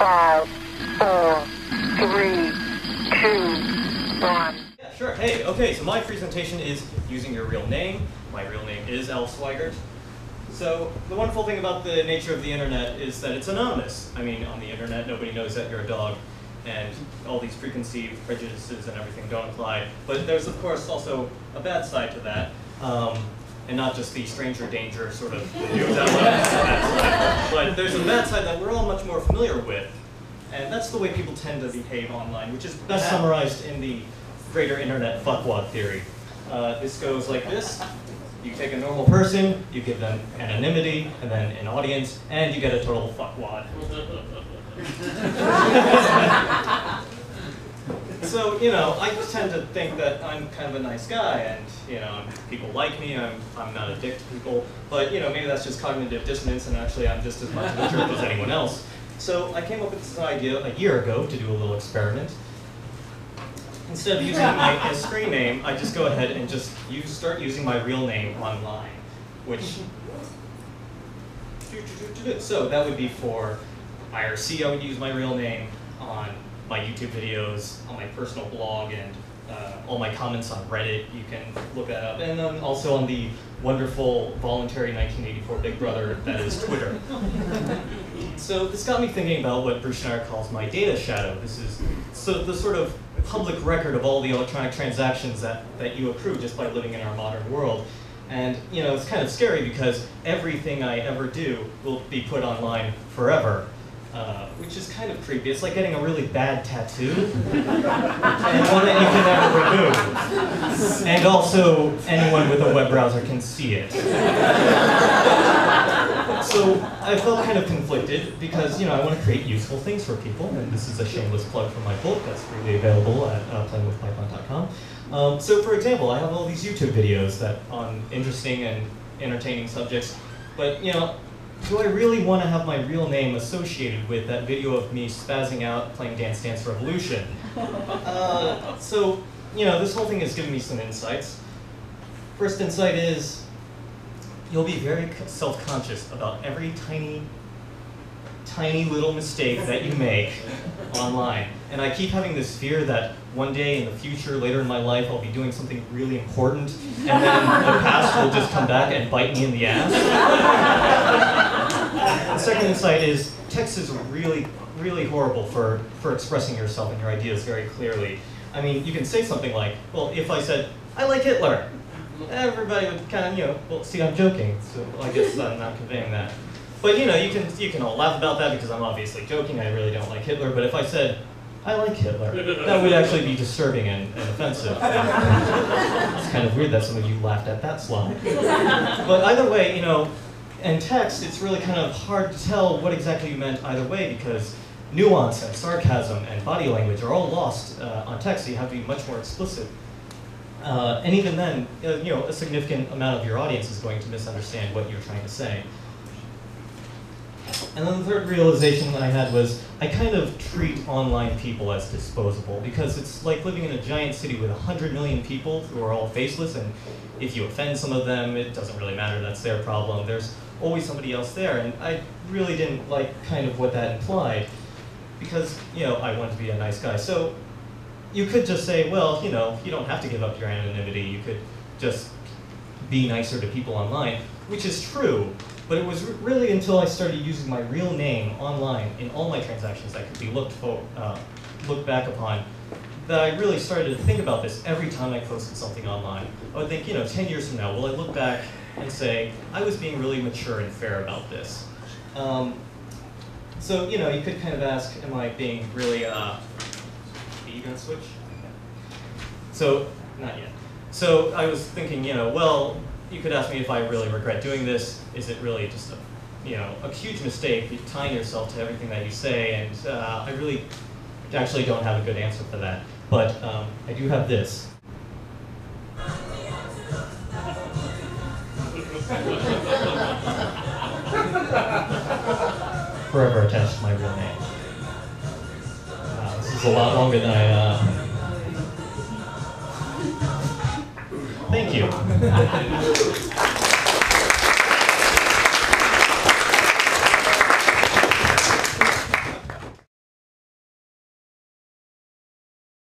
5, 4, 3, 2, 1. Yeah, sure. Hey, okay, so my presentation is using your real name. My real name is Sweigart. So the wonderful thing about the nature of the internet is that it's anonymous. I mean, on the internet, nobody knows that you're a dog, and all these preconceived prejudices and everything don't apply. But there's, of course, also a bad side to that, and not just the stranger danger sort of news outlet. But there's a bad side that we're all much more familiar with, and that's the way people tend to behave online, which is best summarized in the greater internet fuckwad theory. This goes like this. You take a normal person, you give them anonymity, and then an audience, and you get a total fuckwad. So, you know, I just tend to think that I'm kind of a nice guy, and, you know, people like me, I'm not a dick to people, but, you know, maybe that's just cognitive dissonance, and actually I'm just as much of a jerk as anyone else. So I came up with this idea a year ago to do a little experiment. Instead of using my screen name, I just go ahead and just start using my real name online, which, so that would be for IRC, I would use my real name, on my YouTube videos, on my personal blog, and all my comments on Reddit, you can look that up, and then also on the wonderful voluntary 1984 Big Brother that is Twitter. So this got me thinking about what Bruce Schneider calls my data shadow. This is the sort of public record of all the electronic transactions that you accrue just by living in our modern world. And you know, it's kind of scary because everything I ever do will be put online forever, which is kind of creepy. It's like getting a really bad tattoo, and one that you can never remove. And also, anyone with a web browser can see it. So I felt kind of conflicted because, you know, I want to create useful things for people, and this is a shameless plug for my book that's freely available at playingwithpython.com. So for example, I have all these YouTube videos that on interesting and entertaining subjects, but, you know, do I really want to have my real name associated with that video of me spazzing out playing Dance Dance Revolution? So, you know, this whole thing has given me some insights. First insight is, you'll be very self-conscious about every tiny little mistake that you make online. And I keep having this fear that one day in the future, later in my life, I'll be doing something really important, and then the past will just come back and bite me in the ass. The second insight is, text is really, really horrible for expressing yourself and your ideas very clearly. I mean, you can say something like, well, if I said, I like Hitler, everybody would kind of, you know, well, see, I'm joking, so I guess I'm not conveying that. But, you know, you can all laugh about that because I'm obviously joking, I really don't like Hitler, but if I said, I like Hitler, that would actually be disturbing and offensive. It's kind of weird that some of you laughed at that slide. But either way, you know, in text, it's really kind of hard to tell what exactly you meant either way because nuance and sarcasm and body language are all lost on text, so you have to be much more explicit. And even then, you know, a significant amount of your audience is going to misunderstand what you're trying to say. And then the third realization that I had was, I kind of treat online people as disposable because it's like living in a giant city with 100 million people who are all faceless, and if you offend some of them, it doesn't really matter, that's their problem. There's always somebody else there, and I really didn't like kind of what that implied because, you know, I wanted to be a nice guy. So you could just say, well, you know, you don't have to give up your anonymity, you could just be nicer to people online, which is true, but it was really until I started using my real name online in all my transactions that could be looked back upon that I really started to think about this every time I posted something online. I would think, you know, 10 years from now, will I look back and say, I was being really mature and fair about this? So, you know, you could kind of ask, am I being really, are you gonna switch? So, not yet. So I was thinking, you know, well, you could ask me if I really regret doing this. Is it really just a, you know, a huge mistake tying yourself to everything that you say? And I really actually don't have a good answer for that. But I do have this. Forever attached to my real name. This is a lot longer than I. Thank you.